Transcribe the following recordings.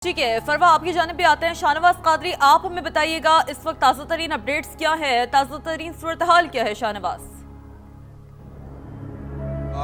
ठीक है फरवा, आपकी जानिब पे आते हैं। शाहनवाज कादरी, आप हमें बताइएगा इस वक्त ताज़ा तरीन अपडेट्स क्या है, ताज़ा तरीन सूरत हाल क्या है शाहनवाज?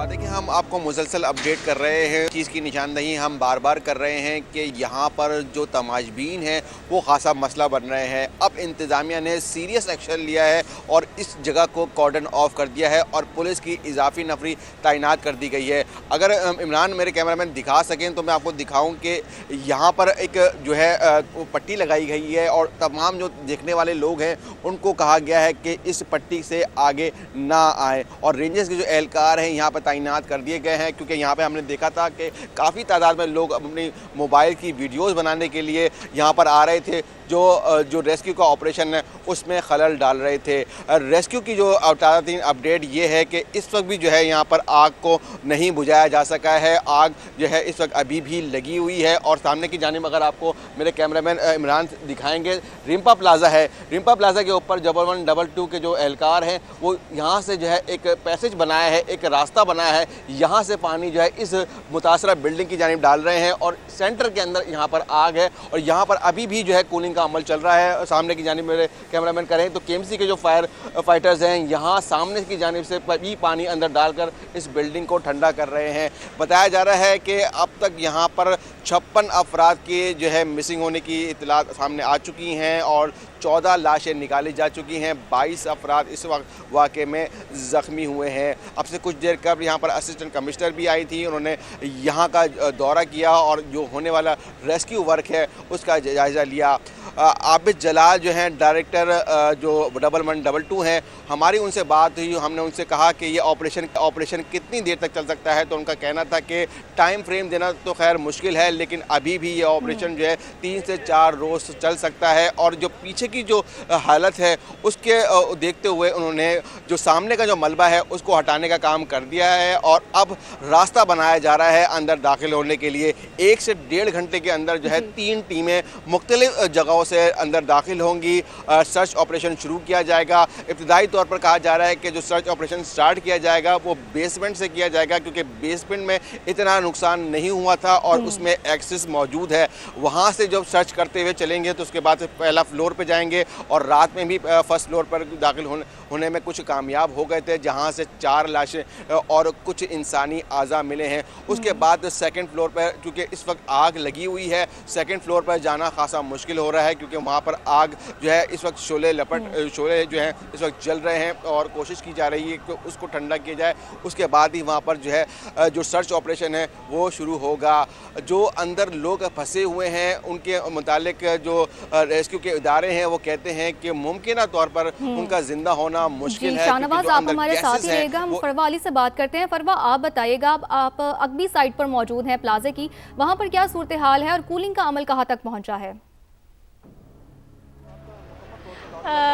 देखिए, हम आपको मुसलसल अपडेट कर रहे हैं। चीज़ की निशानदही हम बार बार कर रहे हैं कि यहाँ पर जो तमाशबीन हैं वो खासा मसला बन रहे हैं। अब इंतज़ामिया ने सीरियस एक्शन लिया है और इस जगह को कॉर्डन ऑफ कर दिया है और पुलिस की इजाफी नफरी तैनात कर दी गई है। अगर इमरान मेरे कैमरामैन दिखा सकें तो मैं आपको दिखाऊं कि यहाँ पर एक जो है वो पट्टी लगाई गई है और तमाम जो देखने वाले लोग हैं उनको कहा गया है कि इस पट्टी से आगे ना आए। और रेंजर्स के जो एहलकार हैं यहाँ पर तैनात कर दिए गए हैं, क्योंकि यहाँ पे हमने देखा था कि काफ़ी तादाद में लोग अपनी मोबाइल की वीडियोस बनाने के लिए यहाँ पर आ रहे थे, जो रेस्क्यू का ऑपरेशन है उसमें खलल डाल रहे थे। रेस्क्यू की जो ताज़ा अपडेट ये है कि इस वक्त भी जो है यहाँ पर आग को नहीं बुझाया जा सका है। आग जो है इस वक्त अभी भी लगी हुई है। और सामने की जानिब अगर आपको मेरे कैमरामैन इमरान दिखाएंगे, रिम्पा प्लाजा है। रिम्पा प्लाजा के ऊपर 1112 के जो एहलकार हैं वो यहाँ से जो है एक पैसेज बनाया है, एक रास्ता बनाया है, यहाँ से पानी जो है इस मुतासरा बिल्डिंग की जानिब डाल रहे हैं और सेंटर के अंदर यहाँ पर आग है और यहाँ पर अभी भी जो है कूलिंग का अमल चल रहा है। सामने की जानिब मेरे कैमरामैन करें तो केएमसी के जो फायर फाइटर्स हैं यहाँ सामने की जानिब से भी पानी अंदर डालकर इस बिल्डिंग को ठंडा कर रहे हैं। बताया जा रहा है कि अब तक यहाँ पर 56 अफराद के जो है मिसिंग होने की इतला सामने आ चुकी हैं और 14 लाशें निकाली जा चुकी हैं। 22 अफराद इस वक्त वाक़े में ज़ख्मी हुए हैं। अब से कुछ देर कब यहाँ पर असिस्टेंट कमिश्नर भी आई थी, उन्होंने यहाँ का दौरा किया और जो होने वाला रेस्क्यू वर्क है उसका जायज़ा लिया। आबिद जलाल जो हैं डायरेक्टर जो 1112 हैं, हमारी उनसे बात हुई। हमने उनसे कहा कि ये ऑपरेशन कितनी देर तक चल सकता है, तो उनका कहना था कि टाइम फ्रेम देना तो खैर मुश्किल है, लेकिन अभी भी ये ऑपरेशन जो है 3 से 4 रोज़ चल सकता है। और जो पीछे की जो हालत है उसके देखते हुए उन्होंने जो सामने का जो मलबा है उसको हटाने का काम कर दिया है और अब रास्ता बनाया जा रहा है अंदर दाखिल होने के लिए। 1 से 1.5 घंटे के अंदर जो है 3 टीमें मुख्तलिफ जगहों से अंदर दाखिल होंगी। सर्च ऑपरेशन शुरू किया जाएगा। इब्तिदाई तौर पर कहा जा रहा है कि जो सर्च ऑपरेशन स्टार्ट किया जाएगा वो बेसमेंट से किया जाएगा, क्योंकि बेसमेंट में इतना नुकसान नहीं हुआ था और उसमें एक्सेस मौजूद है। वहाँ से जब सर्च करते हुए चलेंगे तो उसके बाद पहला फ्लोर पे जाएंगे और रात में भी फर्स्ट फ्लोर पर दाखिल होने में कुछ कामयाब हो गए थे, जहाँ से 4 लाशें और कुछ इंसानी आज़ा मिले हैं। उसके बाद सेकंड फ्लोर पर, क्योंकि इस वक्त आग लगी हुई है, सेकंड फ्लोर पर जाना खासा मुश्किल हो रहा है, क्योंकि वहाँ पर आग जो है इस वक्त शोले जो हैं इस वक्त जल रहे हैं और कोशिश की जा रही है कि उसको ठंडा किया जाए। उसके बाद ही वहाँ पर जो है जो सर्च ऑपरेशन है वो शुरू होगा। जो अंदर लोग फंसे हुए हैं उनके मुतालिक जो रेस्क्यू के इदारे हैं वो कहते हैं कि मुमकिन तौर पर उनका जिंदा होना मुश्किल है। शाहनवाज, आप हमारे साथ ही रहेगा, हम फरवा अली से बात करते हैं। फरवा, आप बताइएगा, आप अगबी साइट पर मौजूद हैं प्लाजे की, वहाँ पर क्या सूरत हाल है और कूलिंग का अमल कहाँ तक पहुँचा है?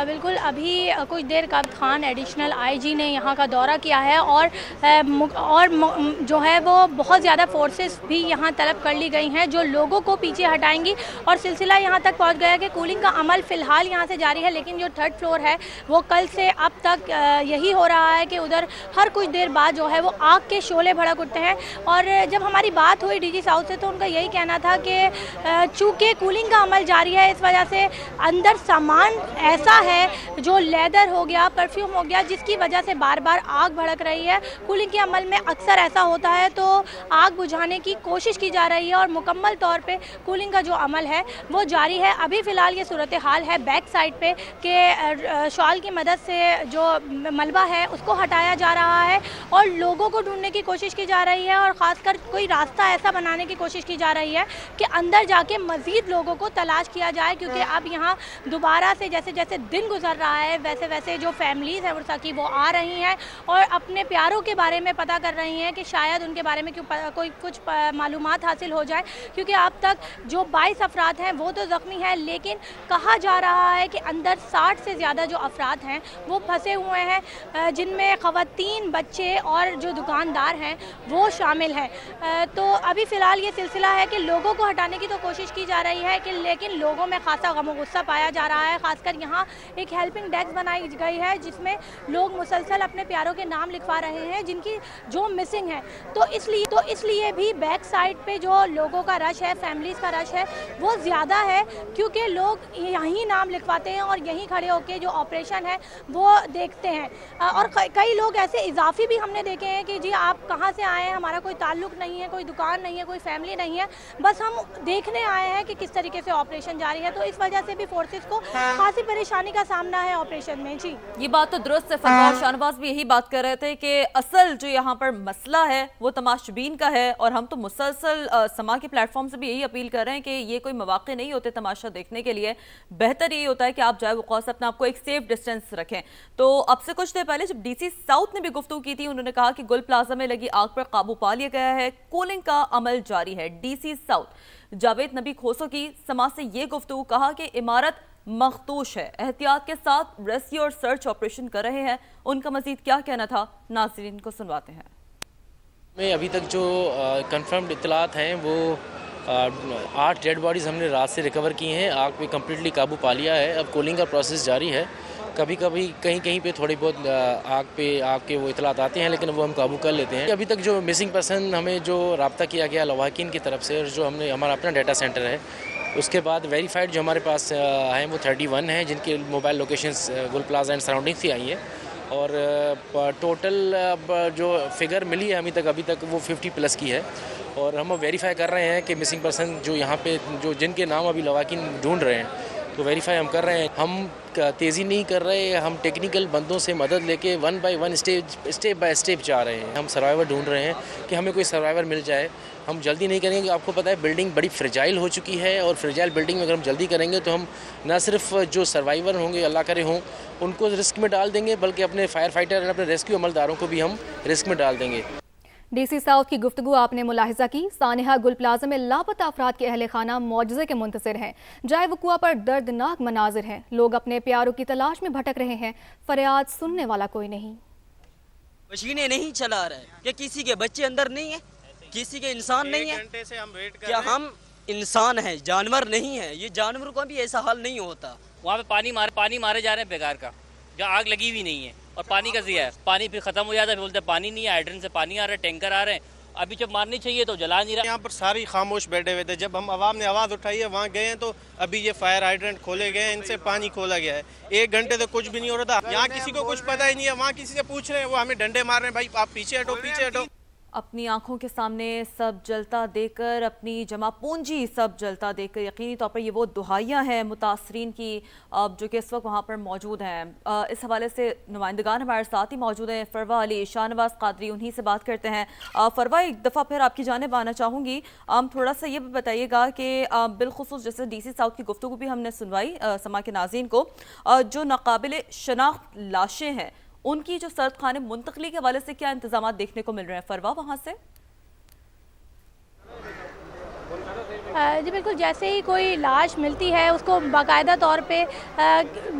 बिल्कुल, अभी कुछ देर कब खान एडिशनल आईजी ने यहाँ का दौरा किया है और जो है वो बहुत ज़्यादा फोर्सेस भी यहाँ तलब कर ली गई हैं जो लोगों को पीछे हटाएंगी और सिलसिला यहाँ तक पहुँच गया कि कूलिंग का अमल फ़िलहाल यहाँ से जारी है, लेकिन जो 3rd फ्लोर है वो कल से अब तक यही हो रहा है कि उधर हर कुछ देर बाद जो है वो आग के शोले भड़क उठते हैं। और जब हमारी बात हुई DG साउथ से तो उनका यही कहना था कि चूँकि कूलिंग का अमल जारी है इस वजह से अंदर सामान ऐसा है जो लेदर हो गया, परफ्यूम हो गया, जिसकी वजह से बार बार आग भड़क रही है। कूलिंग के अमल में अक्सर ऐसा होता है तो आग बुझाने की कोशिश की जा रही है और मुकम्मल तौर पे कूलिंग का जो अमल है वो जारी है। अभी फ़िलहाल ये सूरत हाल है बैक साइड पे कि शॉल की मदद से जो मलबा है उसको हटाया जा रहा है और लोगों को ढूंढने की कोशिश की जा रही है और ख़ासकर कोई रास्ता ऐसा बनाने की कोशिश की जा रही है कि अंदर जाके मज़ीद लोगों को तलाश किया जाए, क्योंकि अब यहाँ दोबारा से जैसे जैसे दिन गुजर रहा है वैसे वैसे जो फैमिलीज़ हैं उर्सा की वो आ रही हैं और अपने प्यारों के बारे में पता कर रही हैं कि शायद उनके बारे में कोई कुछ मालूमात हासिल हो जाए, क्योंकि अब तक जो 22 अफराद हैं वो तो ज़ख्मी हैं, लेकिन कहा जा रहा है कि अंदर 60 से ज़्यादा जो अफराद हैं वो फंसे हुए हैं, जिनमें ख़वातीन, बच्चे और जो दुकानदार हैं वो शामिल हैं। तो अभी फ़िलहाल ये सिलसिला है कि लोगों को हटाने की तो कोशिश की जा रही है कि लेकिन लोगों में खासा गम गुस्सा पाया जा रहा है। ख़ासकर यहाँ यहाँ एक हेल्पिंग डेस्क बनाई गई है जिसमें लोग मुसलसल अपने प्यारों के नाम लिखवा रहे हैं जिनकी जो मिसिंग है। तो इसलिए भी बैक साइड पे जो लोगों का रश है, फैमिलीज़ का रश है, वो ज़्यादा है क्योंकि लोग यहीं नाम लिखवाते हैं और यहीं खड़े होकर जो ऑपरेशन है वो देखते हैं। और कई लोग ऐसे इजाफी भी हमने देखे हैं कि जी आप कहाँ से आए हैं, हमारा कोई ताल्लुक़ नहीं है, कोई दुकान नहीं है, कोई फैमिली नहीं है, बस हम देखने आए हैं कि किस तरीके से ऑपरेशन जारी है। तो इस वजह से भी फोर्सेस को खासी परेशानी का सामना है ऑपरेशन में। जी ये बात तो दुरुस्त है। फरवा शाहनवाज भी यही बात कर रहे थे कि असल जो यहाँ पर मसला है वो तमाशबीन का है, और हम तो मुसलसल समा के प्लेटफॉर्म से भी यही अपील कर रहे हैं कि ये कोई मौके नहीं होते तमाशा देखने के लिए, बेहतर यही होता है कि आप जाए वक़ौस अपने आपको एक सेफ डिस्टेंस रखें। तो अब से कुछ देर पहले जब डीसी साउथ ने भी गुफ्तगू की थी, उन्होंने कहा कि गुल प्लाजा में लगी आग पर काबू पा लिया गया है, कूलिंग का अमल जारी है। डीसी साउथ जावेद नबी खोसो की समा से ये गुफ्तगू, कहा कि इमारत मखदूश है, एहतियात के साथ रेस्क्यू और सर्च ऑपरेशन कर रहे हैं। उनका मजीद क्या कहना था, नाज़रीन को सुनवाते हैं। में अभी तक जो कंफर्म्ड इत्तलात हैं वो 8 डेड बॉडीज़ हमने रात से रिकवर की हैं। आग पे कम्प्लीटली काबू पा लिया है। अब कूलिंग का प्रोसेस जारी है। कभी कभी कहीं पे थोड़ी बहुत आग के वो इत्तलात आते हैं, लेकिन वो हम काबू कर लेते हैं। अभी तक जो मिसिंग पर्सन हमें जो रब्ता किया गया लवाकिन की तरफ से, और जो हमने हमारा अपना डाटा सेंटर है, उसके बाद वेरीफाइड जो हमारे पास हैं वो 31 हैं जिनकी मोबाइल लोकेशंस गुल प्लाजा एंड सराउंडिंग से आई हैं। और टोटल जो फिगर मिली है अभी तक वो 50+ की है। और हम वेरीफाई कर रहे हैं कि मिसिंग पर्सन जो यहाँ पे जो जिनके नाम अभी लवाकिन ढूंढ रहे हैं, तो वेरीफाई हम कर रहे हैं। हम तेज़ी नहीं कर रहे, हम टेक्निकल बंदों से मदद लेके 1 बाय 1 स्टेप बाय स्टेप जा रहे हैं। हम सर्वाइवर ढूंढ रहे हैं कि हमें कोई सर्वाइवर मिल जाए। हम जल्दी नहीं करेंगे। आपको पता है बिल्डिंग बड़ी फ्रेजाइल हो चुकी है, और फ्रेजाइल बिल्डिंग में अगर हम जल्दी करेंगे तो हम न सिर्फ जो सर्वाइवर होंगे, अल्लाह करे हों, उनको रिस्क में डाल देंगे, बल्कि अपने फायर फाइटर और अपने रेस्क्यू अमलदारों को भी हम रिस्क में डाल देंगे। डीसी साउथ की गुफ्तगू आपने मुलाहिजा की। सानिहा गुल प्लाजा में लापता अफराद के अहले खाना मौजज़े के मुंतज़िर हैं। जाए वक़ुआ पर दर्दनाक मनाजिर हैं। लोग अपने प्यारों की तलाश में भटक रहे हैं। फरियाद सुनने वाला कोई नहीं। मशीनें नहीं चला रहे, क्या किसी के बच्चे अंदर नहीं है, किसी के इंसान नहीं है? घंटे से हम वेट कर क्या रहे हैं। हम इंसान हैं, जानवर नहीं है? ये जानवरों का भी ऐसा हाल नहीं होता। वहाँ पे पानी मारे जा रहे हैं बेकार का, जहाँ आग लगी हुई नहीं है, और पानी का ज़िया है। पानी फिर ख़त्म हो जाता है, फिर बोलते हैं पानी नहीं है, हाइड्रेंट से पानी आ रहा है, टैंकर आ रहे हैं। अभी जब मारनी चाहिए तो जला नहीं रहा। यहाँ पर सारी खामोश बैठे हुए थे। जब हम आवाम ने आवाज़ उठाई है वहाँ गए हैं तो अभी ये फायर हाइड्रेंट खोले गए हैं, इनसे पानी खोला गया है। 1 घंटे तो कुछ भी नहीं हो रहा था। यहाँ किसी को कुछ पता ही नहीं है। वहाँ किसी से पूछ रहे हैं, वो हमें डंडे मार रहे हैं, भाई आप पीछे हटो, पीछे हटो। अपनी आंखों के सामने सब जलता देखकर, अपनी जमा पूंजी सब जलता देखकर यकीनी तौर पर ये वो दुहाइयाँ हैं मुतासरीन की जो कि इस वक्त वहाँ पर मौजूद हैं। इस हवाले से नुमाइंदगान हमारे साथ ही मौजूद हैं। फरवा अली, शाहनवाज कादरी, उन्हीं से बात करते हैं। फरवा, एक दफ़ा फिर आपकी जानिब आना चाहूँगी। थोड़ा सा ये भी बताइएगा कि बिलखुसूस जैसे डीसी साउथ की गुफ्तगू भी हमने सुनवाई समा के नाज़रीन को, जो नाकाबिल शनाख्त लाशें हैं उनकी जो सर्द खाने मुंतकली के हवाले से क्या इंतजाम देखने को मिल रहे हैं फरवा वहाँ से? जी बिल्कुल, जैसे ही कोई लाश मिलती है उसको बाकायदा तौर पे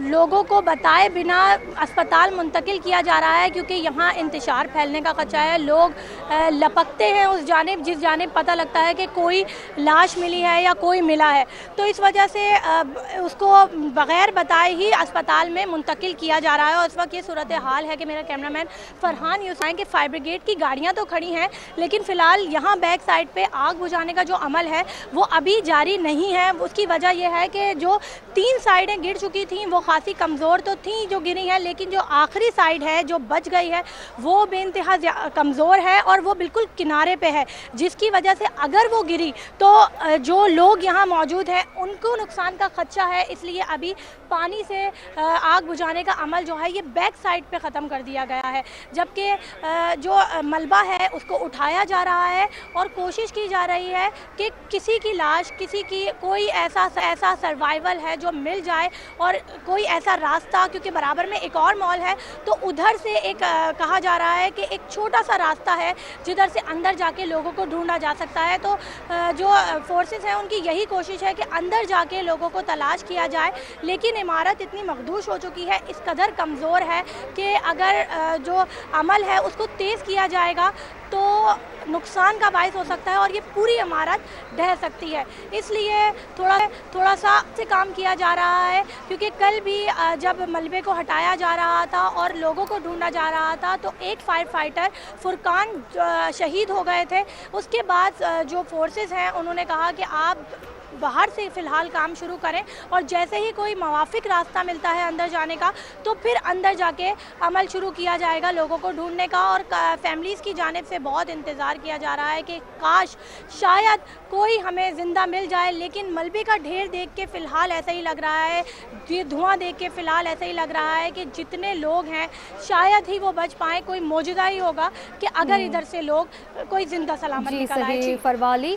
लोगों को बताए बिना अस्पताल मुंतकिल किया जा रहा है, क्योंकि यहाँ इंतशार फैलने का खदशा है। लोग लपकते हैं उस जानिब जिस जानिब पता लगता है कि कोई लाश मिली है या कोई मिला है, तो इस वजह से उसको बग़ैर बताए ही अस्पताल में मुंतकिल किया जा रहा है। और इस वक्त ये सूरत हाल है कि मेरा कैमरामैन फरहान यूसुफ कि फायर ब्रिगेड की गाड़ियाँ तो खड़ी हैं, लेकिन फ़िलहाल यहाँ बैक साइड पर आग बुझाने का जो अमल है वो अभी जारी नहीं है। उसकी वजह यह है कि जो 3 साइडें गिर चुकी थी वो खासी कमज़ोर तो थी जो गिरी हैं, लेकिन जो आखिरी साइड है जो बच गई है वो बेइंतहा कमज़ोर है और वो बिल्कुल किनारे पे है, जिसकी वजह से अगर वो गिरी तो जो लोग यहाँ मौजूद हैं उनको नुकसान का खदशा है। इसलिए अभी पानी से आग बुझाने का अमल जो है ये बैक साइड पे ख़त्म कर दिया गया है, जबकि जो मलबा है उसको उठाया जा रहा है और कोशिश की जा रही है कि किसी की लाश, किसी की कोई ऐसा सर्वाइवल है जो मिल जाए, और कोई ऐसा रास्ता, क्योंकि बराबर में एक और मॉल है तो उधर से एक कहा जा रहा है कि एक छोटा सा रास्ता है जिधर से अंदर जाके लोगों को ढूंढा जा सकता है। तो जो फोर्सेस हैं उनकी यही कोशिश है कि अंदर जाके लोगों को तलाश किया जाए, लेकिन इमारत इतनी मखदूश हो चुकी है, इस कदर कमज़ोर है कि अगर जो अमल है उसको तेज़ किया जाएगा तो नुकसान का बायस हो सकता है और ये पूरी इमारत ढह सकती है। इसलिए थोड़ा सा से काम किया जा रहा है, क्योंकि कल भी जब मलबे को हटाया जा रहा था और लोगों को ढूंढा जा रहा था तो एक फायर फाइटर फुरकान शहीद हो गए थे। उसके बाद जो फोर्सेस हैं उन्होंने कहा कि आप बाहर से फ़िलहाल काम शुरू करें और जैसे ही कोई मुवाफिक रास्ता मिलता है अंदर जाने का तो फिर अंदर जाके अमल शुरू किया जाएगा लोगों को ढूंढने का। और फैमिलीज़ की जानिब से बहुत इंतज़ार किया जा रहा है कि काश शायद कोई हमें ज़िंदा मिल जाए, लेकिन मलबे का ढेर देख के फ़िलहाल ऐसा ही लग रहा है, ये धुआं देख के फ़िलहाल ऐसा ही लग रहा है कि जितने लोग हैं शायद ही वो बच पाएँ। कोई मौजूदा ही होगा कि अगर इधर से लोग कोई ज़िंदा सलामत जी निकल आए। सही फरवाली।